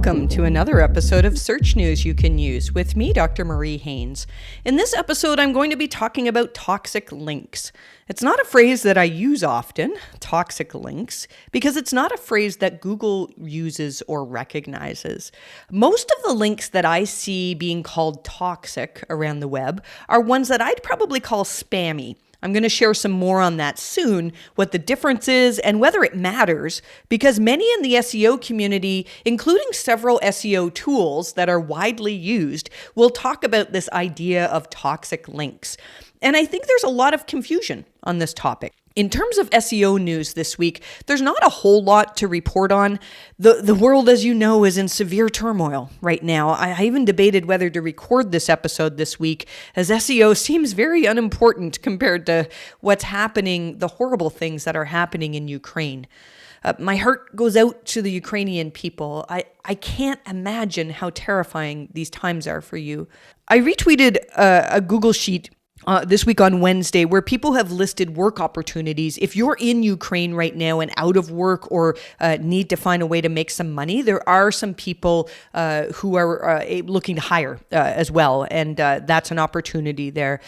Welcome to another episode of Search News You Can Use with me, Dr. Marie Haynes. In this episode, I'm going to be talking about toxic links. It's not a phrase that I use often, toxic links, because it's not a phrase that Google uses or recognizes. Most of the links that I see being called toxic around the web are ones that I'd probably call spammy. I'm going to share some more on that soon, what the difference is and whether it matters, because many in the SEO community, including several SEO tools that are widely used, will talk about this idea of toxic links. And I think there's a lot of confusion on this topic. In terms of SEO news this week, there's not a whole lot to report on. The world, as you know, is in severe turmoil right now. I even debated whether to record this episode this week, as SEO seems very unimportant compared to what's happening, the horrible things that are happening in Ukraine. My heart goes out to the Ukrainian people. I can't imagine how terrifying these times are for you. I retweeted a Google Sheet this week on Wednesday, where people have listed work opportunities. If you're in Ukraine right now and out of work or need to find a way to make some money, there are some people who are looking to hire as well, and that's an opportunity there.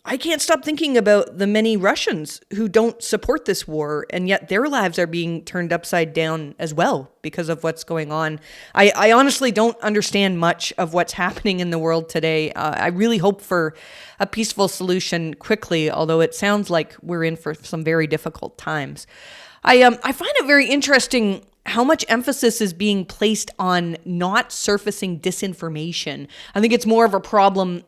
I can't stop thinking about the many Russians who don't support this war, and yet their lives are being turned upside down as well because of what's going on. I honestly don't understand much of what's happening in the world today. I really hope for a peaceful solution quickly, although it sounds like we're in for some very difficult times. I find it very interesting how much emphasis is being placed on not surfacing disinformation. I think it's more of a problem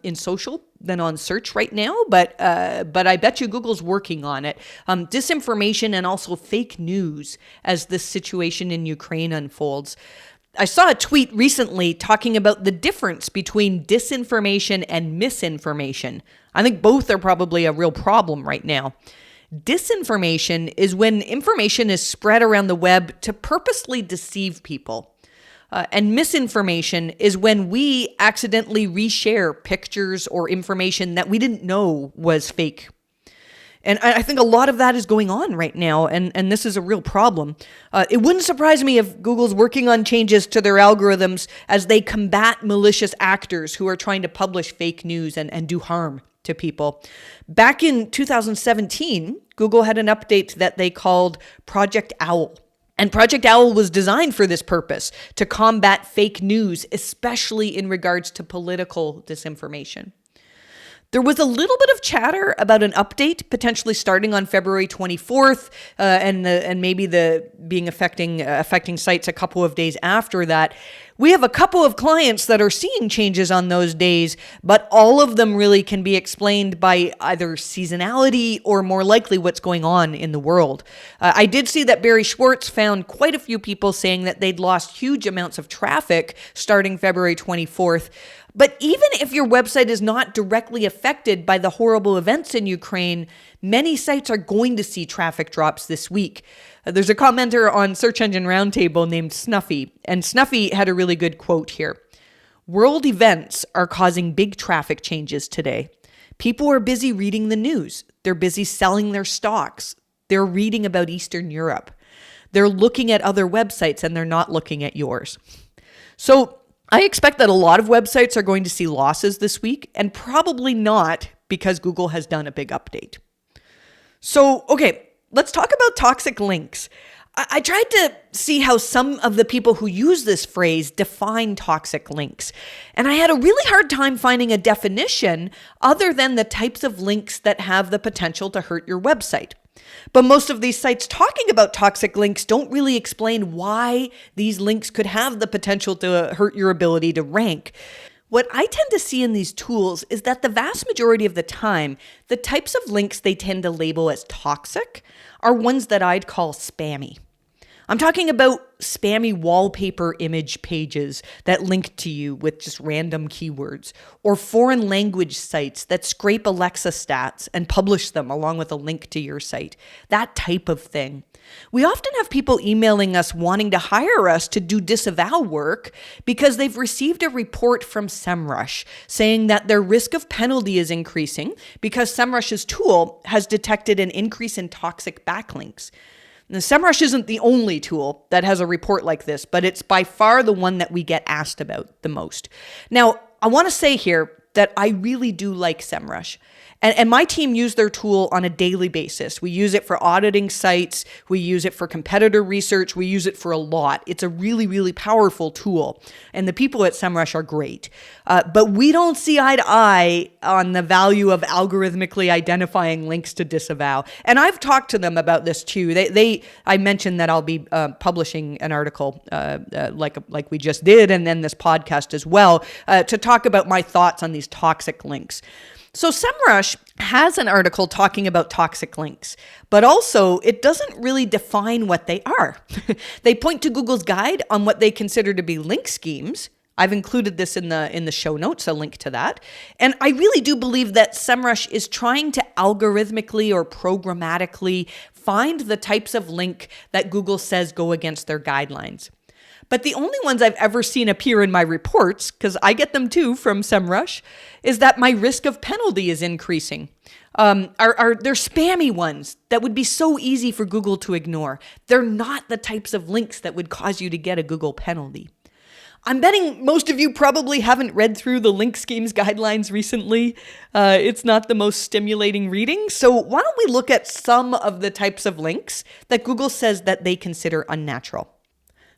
in social than on search right now, but I bet you Google's working on it. Disinformation and also fake news as this situation in Ukraine unfolds. I saw a tweet recently talking about the difference between disinformation and misinformation. I think both are probably a real problem right now. Disinformation is when information is spread around the web to purposely deceive people. And misinformation is when we accidentally reshare pictures or information that we didn't know was fake. And I think a lot of that is going on right now, and this is a real problem. It wouldn't surprise me if Google's working on changes to their algorithms as they combat malicious actors who are trying to publish fake news and do harm to people. Back in 2017, Google had an update that they called Project Owl. And Project Owl was designed for this purpose, to combat fake news, especially in regards to political disinformation. There was a little bit of chatter about an update potentially starting on February 24th, and maybe affecting sites a couple of days after that. We have a couple of clients that are seeing changes on those days, but all of them really can be explained by either seasonality or more likely what's going on in the world. I did see that Barry Schwartz found quite a few people saying that they'd lost huge amounts of traffic starting February 24th. But even if your website is not directly affected by the horrible events in Ukraine, many sites are going to see traffic drops this week. There's a commenter on Search Engine Roundtable named Snuffy, and Snuffy had a really good quote here. World events are causing big traffic changes today. People are busy reading the news. They're busy selling their stocks. They're reading about Eastern Europe. They're looking at other websites and they're not looking at yours. So I expect that a lot of websites are going to see losses this week, and probably not because Google has done a big update. So, okay, let's talk about toxic links. I tried to see how some of the people who use this phrase define toxic links, and I had a really hard time finding a definition other than the types of links that have the potential to hurt your website. But most of these sites talking about toxic links don't really explain why these links could have the potential to hurt your ability to rank. What I tend to see in these tools is that the vast majority of the time, the types of links they tend to label as toxic are ones that I'd call spammy. I'm talking about spammy wallpaper image pages that link to you with just random keywords, or foreign language sites that scrape Alexa stats and publish them along with a link to your site. That type of thing. We often have people emailing us wanting to hire us to do disavow work because they've received a report from Semrush saying that their risk of penalty is increasing because Semrush's tool has detected an increase in toxic backlinks. Now, Semrush isn't the only tool that has a report like this, but it's by far the one that we get asked about the most. Now, I want to say here that I really do like Semrush. And my team use their tool on a daily basis. We use it for auditing sites. We use it for competitor research. We use it for a lot. It's a really, really powerful tool. And the people at Semrush are great. But we don't see eye to eye on the value of algorithmically identifying links to disavow. And I've talked to them about this too. I mentioned that I'll be publishing an article like we just did, and then this podcast as well, to talk about my thoughts on these toxic links. So Semrush has an article talking about toxic links, but also it doesn't really define what they are. They point to Google's guide on what they consider to be link schemes. I've included this in the show notes, a link to that. And I really do believe that Semrush is trying to algorithmically or programmatically find the types of link that Google says go against their guidelines. But the only ones I've ever seen appear in my reports, because I get them too from Semrush, is that my risk of penalty is increasing. They're spammy ones that would be so easy for Google to ignore. They're not the types of links that would cause you to get a Google penalty. I'm betting most of you probably haven't read through the link schemes guidelines recently. It's not the most stimulating reading. So why don't we look at some of the types of links that Google says that they consider unnatural?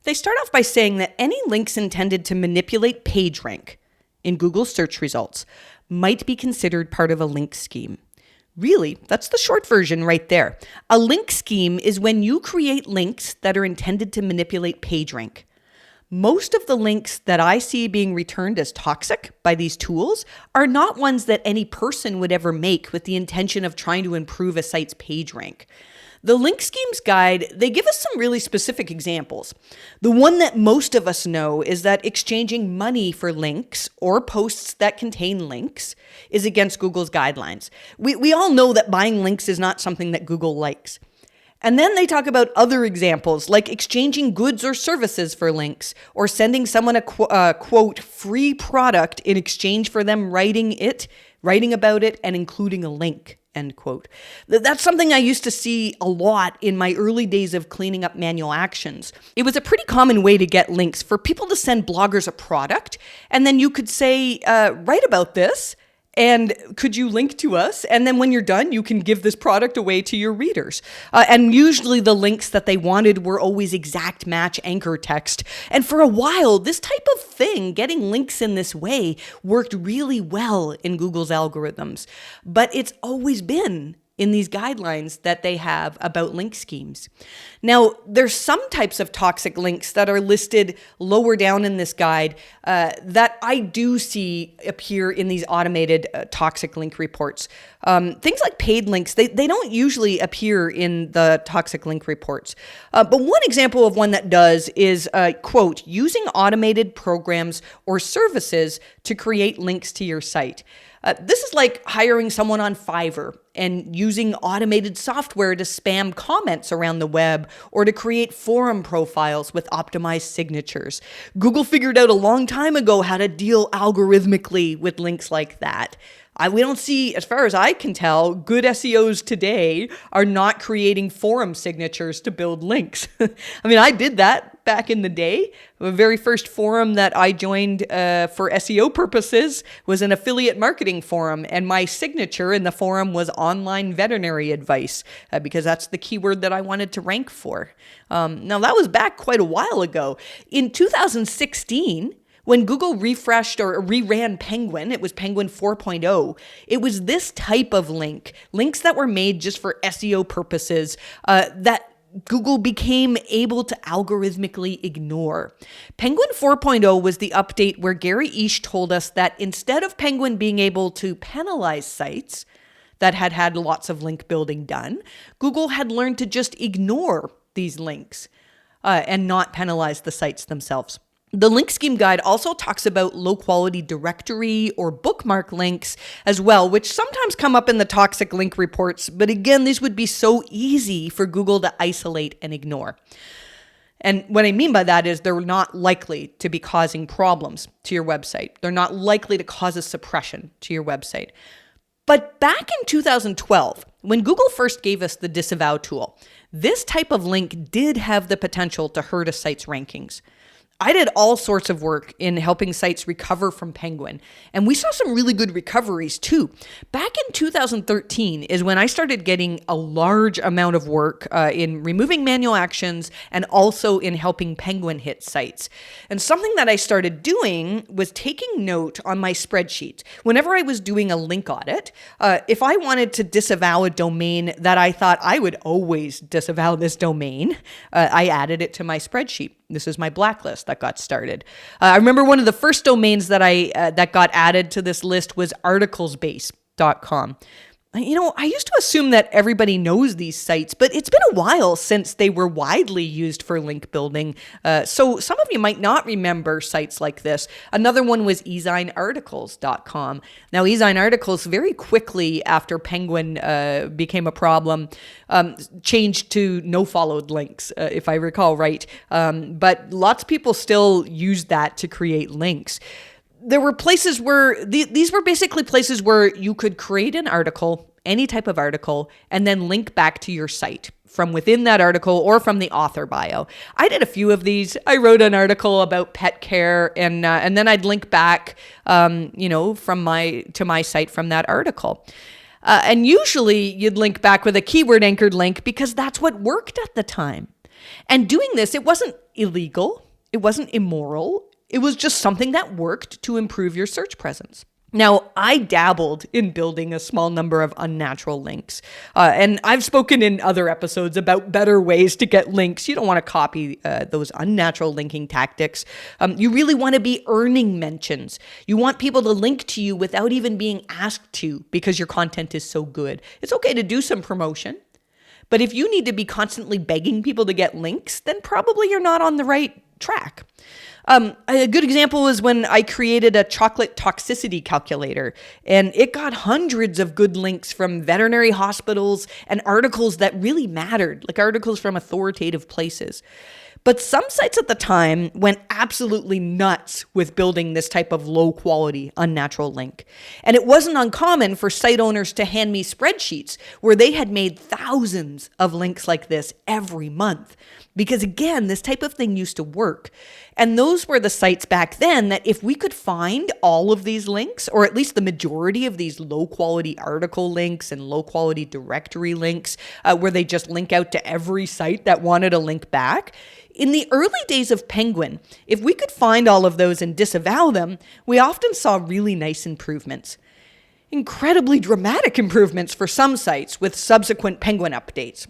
They start off by saying that any links intended to manipulate PageRank in Google search results might be considered part of a link scheme. Really, that's the short version right there. A link scheme is when you create links that are intended to manipulate PageRank. Most of the links that I see being returned as toxic by these tools are not ones that any person would ever make with the intention of trying to improve a site's PageRank. The Link Schemes Guide, they give us some really specific examples. The one that most of us know is that exchanging money for links or posts that contain links is against Google's guidelines. We all know that buying links is not something that Google likes. And then they talk about other examples like exchanging goods or services for links or sending someone a quote, free product in exchange for them writing about it and including a link. End quote. That's something I used to see a lot in my early days of cleaning up manual actions. It was a pretty common way to get links for people to send bloggers a product, and then you could say, write about this, and could you link to us? And then when you're done, you can give this product away to your readers. And usually the links that they wanted were always exact match anchor text. And for a while, this type of thing, getting links in this way, worked really well in Google's algorithms. But it's always been in these guidelines that they have about link schemes. Now, there's some types of toxic links that are listed lower down in this guide that I do see appear in these automated toxic link reports. Things like paid links, they don't usually appear in the toxic link reports. But one example of one that does is, quote, using automated programs or services to create links to your site. This is like hiring someone on Fiverr and using automated software to spam comments around the web or to create forum profiles with optimized signatures. Google figured out a long time ago how to deal algorithmically with links like that. We don't see, as far as I can tell, good SEOs today are not creating forum signatures to build links. I mean, I did that back in the day. The very first forum that I joined for SEO purposes was an affiliate marketing forum, and my signature in the forum was online veterinary advice because that's the keyword that I wanted to rank for. Now, that was back quite a while ago. In 2016, when Google refreshed or reran Penguin, it was Penguin 4.0, it was this type of links that were made just for SEO purposes, that Google became able to algorithmically ignore. Penguin 4.0 was the update where Gary Eash told us that instead of Penguin being able to penalize sites that had lots of link building done, Google had learned to just ignore these links and not penalize the sites themselves. The Link Scheme Guide also talks about low-quality directory or bookmark links as well, which sometimes come up in the toxic link reports. But again, these would be so easy for Google to isolate and ignore. And what I mean by that is they're not likely to be causing problems to your website. They're not likely to cause a suppression to your website. But back in 2012, when Google first gave us the disavow tool, this type of link did have the potential to hurt a site's rankings. I did all sorts of work in helping sites recover from Penguin, and we saw some really good recoveries too. Back in 2013 is when I started getting a large amount of work in removing manual actions and also in helping Penguin hit sites. And something that I started doing was taking note on my spreadsheet. Whenever I was doing a link audit, if I wanted to disavow a domain that I thought I would always disavow this domain, I added it to my spreadsheet. This is my blacklist that got started. I remember one of the first domains that that got added to this list was articlesbase.com. I used to assume that everybody knows these sites, but it's been a while since they were widely used for link building. So some of you might not remember sites like this. Another one was ezinearticles.com. Now, Ezine Articles very quickly after Penguin became a problem, changed to no followed links, if I recall right. But lots of people still use that to create links. There were places where these were basically places where you could create an article, any type of article, and then link back to your site from within that article or from the author bio. I did a few of these. I wrote an article about pet care, and then I'd link back, from my site from that article. And usually you'd link back with a keyword anchored link because that's what worked at the time. And doing this, it wasn't illegal. It wasn't immoral. It was just something that worked to improve your search presence. Now, I dabbled in building a small number of unnatural links, and I've spoken in other episodes about better ways to get links. You don't want to copy those unnatural linking tactics. You really want to be earning mentions. You want people to link to you without even being asked to because your content is so good. It's okay to do some promotion, but if you need to be constantly begging people to get links, then probably you're not on the right track. A good example is when I created a chocolate toxicity calculator, and it got hundreds of good links from veterinary hospitals and articles that really mattered, like articles from authoritative places. But some sites at the time went absolutely nuts with building this type of low quality, unnatural link. And it wasn't uncommon for site owners to hand me spreadsheets where they had made thousands of links like this every month. Because again, this type of thing used to work. And those were the sites back then that if we could find all of these links, or at least the majority of these low quality article links and low quality directory links, where they just link out to every site that wanted a link back, in the early days of Penguin, if we could find all of those and disavow them, we often saw really nice improvements. Incredibly dramatic improvements for some sites with subsequent Penguin updates.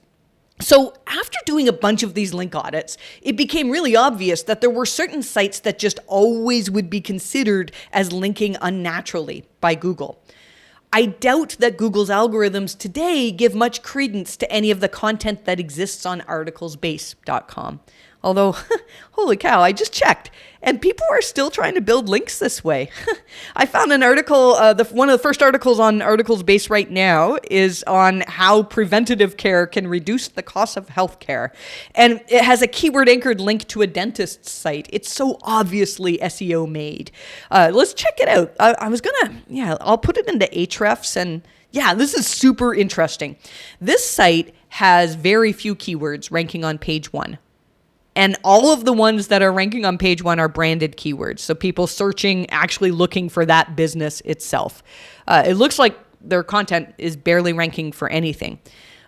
So after doing a bunch of these link audits, it became really obvious that there were certain sites that just always would be considered as linking unnaturally by Google. I doubt that Google's algorithms today give much credence to any of the content that exists on articlesbase.com. Although, holy cow, I just checked, and people are still trying to build links this way. I found an article, one of the first articles on Articlesbase right now is on how preventative care can reduce the cost of healthcare. And it has a keyword anchored link to a dentist's site. It's so obviously SEO made. Let's check it out. I'll put it into Ahrefs, and yeah, this is super interesting. This site has very few keywords ranking on page 1. And all of the ones that are ranking on page 1 are branded keywords. So people searching, actually looking for that business itself. It looks like their content is barely ranking for anything.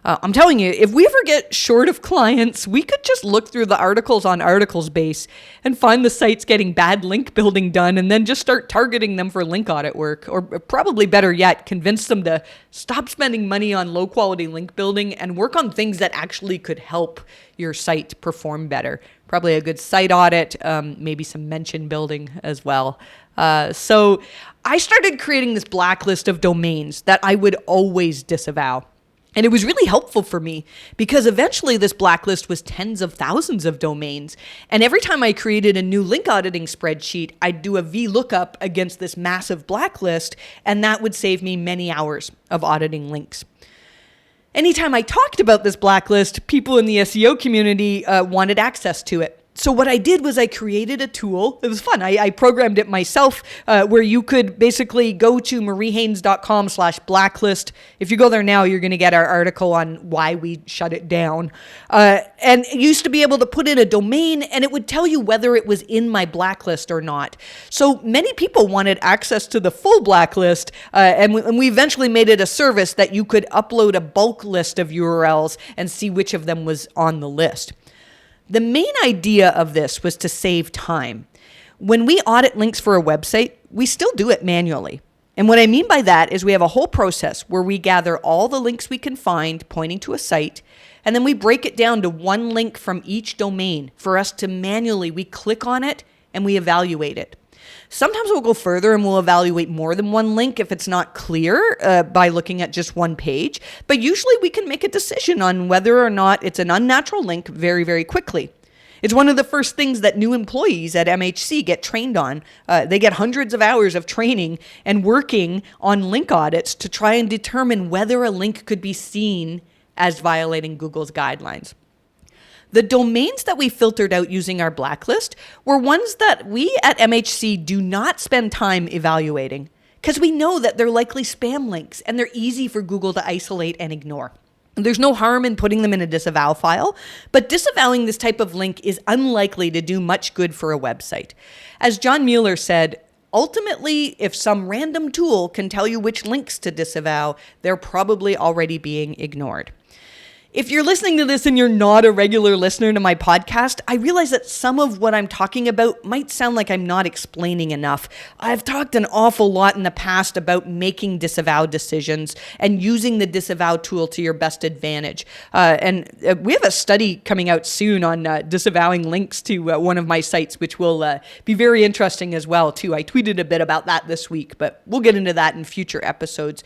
I'm telling you, if we ever get short of clients, we could just look through the articles on Articlesbase and find the sites getting bad link building done and then just start targeting them for link audit work. Or probably better yet, convince them to stop spending money on low quality link building and work on things that actually could help your site perform better. Probably a good site audit, maybe some mention building as well. So I started creating this blacklist of domains that I would always disavow. And it was really helpful for me because eventually this blacklist was tens of thousands of domains. And every time I created a new link auditing spreadsheet, I'd do a VLOOKUP against this massive blacklist, and that would save me many hours of auditing links. Anytime I talked about this blacklist, people in the SEO community wanted access to it. So what I did was I created a tool. It was fun. I programmed it myself where you could basically go to mariehaynes.com/blacklist. If you go there now, you're going to get our article on why we shut it down. And it used to be able to put in a domain and it would tell you whether it was in my blacklist or not. So many people wanted access to the full blacklist. And we eventually made it a service that you could upload a bulk list of URLs and see which of them was on the list. The main idea of this was to save time. When we audit links for a website, we still do it manually. And what I mean by that is we have a whole process where we gather all the links we can find pointing to a site, and then we break it down to one link from each domain for us to we click on it and we evaluate it. Sometimes we'll go further and we'll evaluate more than one link if it's not clear by looking at just one page. But usually we can make a decision on whether or not it's an unnatural link very, very quickly. It's one of the first things that new employees at MHC get trained on. They get hundreds of hours of training and working on link audits to try and determine whether a link could be seen as violating Google's guidelines. The domains that we filtered out using our blacklist were ones that we at MHC do not spend time evaluating because we know that they're likely spam links and they're easy for Google to isolate and ignore. There's no harm in putting them in a disavow file, but disavowing this type of link is unlikely to do much good for a website. As John Mueller said, ultimately, if some random tool can tell you which links to disavow, they're probably already being ignored. If you're listening to this and you're not a regular listener to my podcast, I realize that some of what I'm talking about might sound like I'm not explaining enough. I've talked an awful lot in the past about making disavow decisions and using the disavow tool to your best advantage. And we have a study coming out soon on disavowing links to one of my sites, which will be very interesting as well, too. I tweeted a bit about that this week, but we'll get into that in future episodes.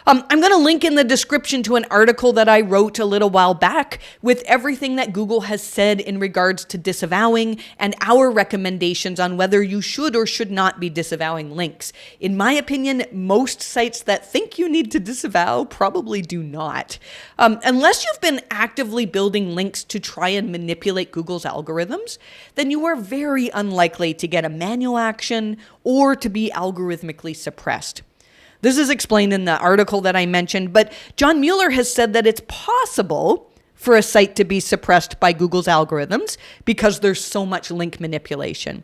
I'm going to link in the description to an article that I wrote a little while back with everything that Google has said in regards to disavowing and our recommendations on whether you should or should not be disavowing links. In my opinion, most sites that think you need to disavow probably do not. Unless you've been actively building links to try and manipulate Google's algorithms, then you are very unlikely to get a manual action or to be algorithmically suppressed. This is explained in the article that I mentioned, but John Mueller has said that it's possible for a site to be suppressed by Google's algorithms because there's so much link manipulation.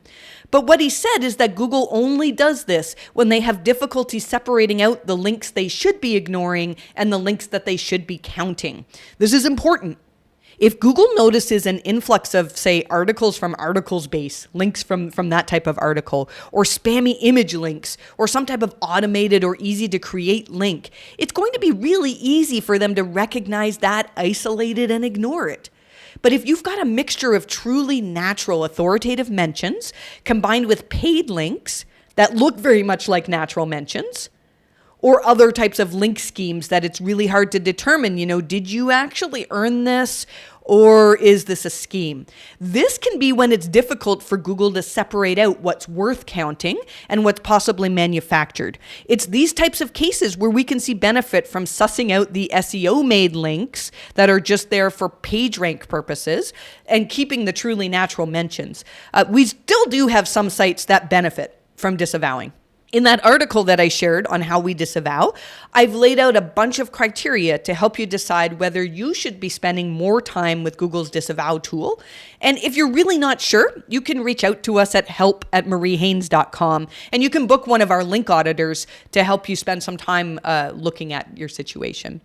But what he said is that Google only does this when they have difficulty separating out the links they should be ignoring and the links that they should be counting. This is important. If Google notices an influx of, say, articles from articles base, links from that type of article, or spammy image links, or some type of automated or easy to create link, it's going to be really easy for them to recognize that, isolate it, and ignore it. But if you've got a mixture of truly natural authoritative mentions combined with paid links that look very much like natural mentions, or other types of link schemes that it's really hard to determine, did you actually earn this or is this a scheme? This can be when it's difficult for Google to separate out what's worth counting and what's possibly manufactured. It's these types of cases where we can see benefit from sussing out the SEO-made links that are just there for page rank purposes and keeping the truly natural mentions. We still do have some sites that benefit from disavowing. In that article that I shared on how we disavow, I've laid out a bunch of criteria to help you decide whether you should be spending more time with Google's disavow tool. And if you're really not sure, you can reach out to us at help@mariehaynes.com and you can book one of our link auditors to help you spend some time looking at your situation.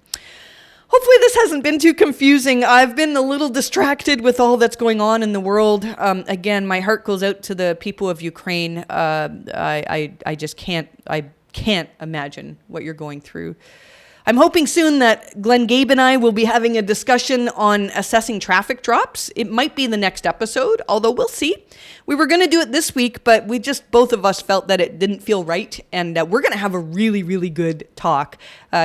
Hopefully this hasn't been too confusing. I've been a little distracted with all that's going on in the world. Again, my heart goes out to the people of Ukraine. I just can't imagine what you're going through. I'm hoping soon that Glenn Gabe and I will be having a discussion on assessing traffic drops. It might be the next episode, although we'll see. We were going to do it this week, but both of us felt that it didn't feel right, and we're going to have a really, really good talk.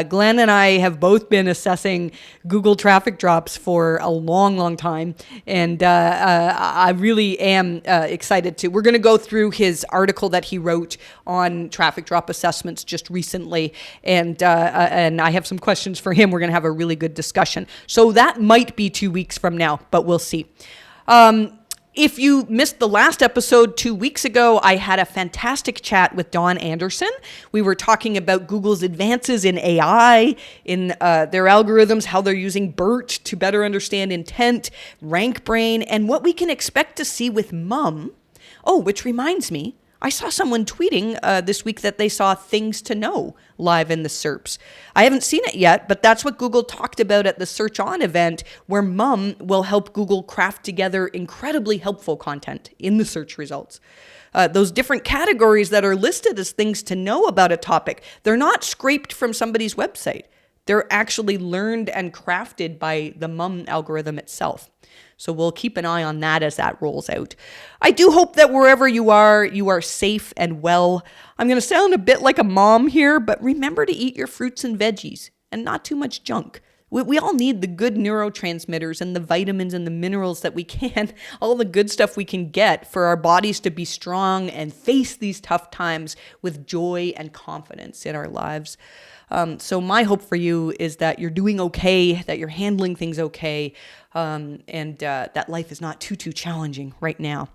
Glenn and I have both been assessing Google traffic drops for a long, long time, and I really am excited to. We're going to go through his article that he wrote on traffic drop assessments just recently, and I have some questions for him. We're going to have a really good discussion. So that might be 2 weeks from now, but we'll see. If you missed the last episode 2 weeks ago, I had a fantastic chat with Dawn Anderson. We were talking about Google's advances in AI, in their algorithms, how they're using BERT to better understand intent, RankBrain, and what we can expect to see with Mum. Oh, which reminds me, I saw someone tweeting this week that they saw Things to Know live in the SERPs. I haven't seen it yet, but that's what Google talked about at the Search On event, where Mum will help Google craft together incredibly helpful content in the search results. Those different categories that are listed as things to know about a topic, they're not scraped from somebody's website. They're actually learned and crafted by the Mum algorithm itself. So we'll keep an eye on that as that rolls out. I do hope that wherever you are safe and well. I'm going to sound a bit like a mom here, but remember to eat your fruits and veggies and not too much junk. We all need the good neurotransmitters and the vitamins and the minerals that we can, all the good stuff we can get for our bodies to be strong and face these tough times with joy and confidence in our lives. So my hope for you is that you're doing okay, that you're handling things okay, and that life is not too challenging right now.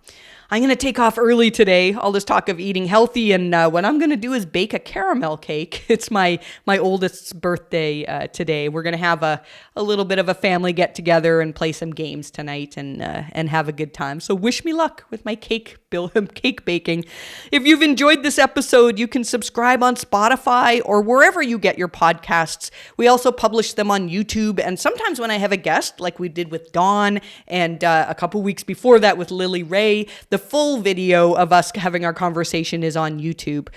I'm going to take off early today, all this talk of eating healthy, and what I'm going to do is bake a caramel cake. It's my oldest's birthday today. We're going to have a little bit of a family get together and play some games tonight and have a good time. So wish me luck with my cake baking. If you've enjoyed this episode, you can subscribe on Spotify or wherever you get your podcasts. We also publish them on YouTube, and sometimes when I have a guest, like we did with Dawn, and a couple weeks before that with Lily Ray, the full video of us having our conversation is on YouTube.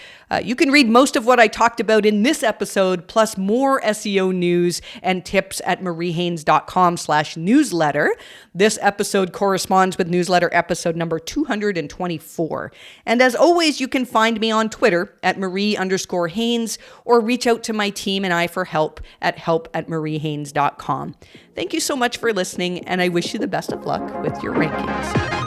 You can read most of what I talked about in this episode, plus more SEO news and tips at mariehaynes.com/newsletter. This episode corresponds with newsletter episode number 224. And as always, you can find me on Twitter at Marie_Haynes, or reach out to my team and I for help at mariehaynes.com. Thank you so much for listening, and I wish you the best of luck with your rankings.